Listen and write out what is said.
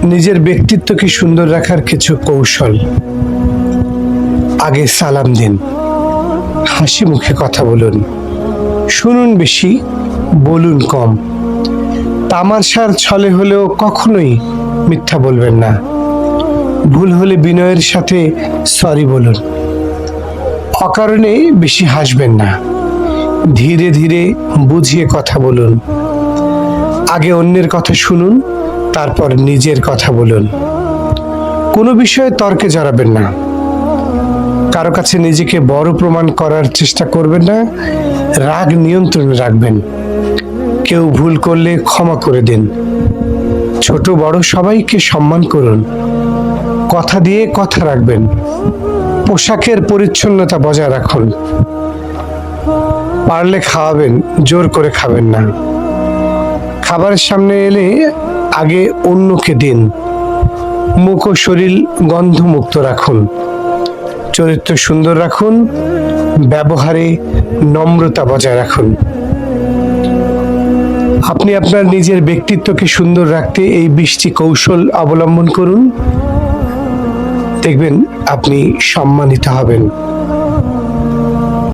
নিজের ব্যক্তিত্বকে সুন্দর রাখার কিছু কৌশল। আগে সালাম দিন, হাসি মুখে কথা বলুন, শুনুন বেশি, বলুন কম। তামাশার ছলে হলেও কখনোই মিথ্যা বলবেন না। ভুল হলে বিনয়ের সাথে সরি বলুন। অকারণে বেশি হাসবেন না, ধীরে ধীরে বুঝিয়ে কথা বলুন। আগে অন্যের কথা শুনুন, তারপর নিজের কথা বলুন। কোনো বিষয়ে তর্কে জড়াবেন না। কারো কাছে নিজেকে বড় প্রমাণ করার চেষ্টা করবেন না। রাগ নিয়ন্ত্রণে রাখবেন। কেউ ভুল করলে ক্ষমা করে দিন। ছোট বড় সবাইকে সম্মান করুন। কথা দিয়ে কথা রাখবেন। পোশাকের পরিচ্ছন্নতা বজায় রাখুন। পারলে খাওয়াবেন, জোর করে খাবেন না। খাবারের সামনে এলে আগে অন্যকে দিন। মুখ ও শরীর গন্ধমুক্ত রাখুন। চরিত্র সুন্দর রাখুন। ব্যবহারে নম্রতা বজায় রাখুন। আপনি আপনার নিজের ব্যক্তিত্বকে সুন্দর রাখতে এই 20টি কৌশল অবলম্বন করুন। দেখবেন আপনি সম্মানিত হবেন।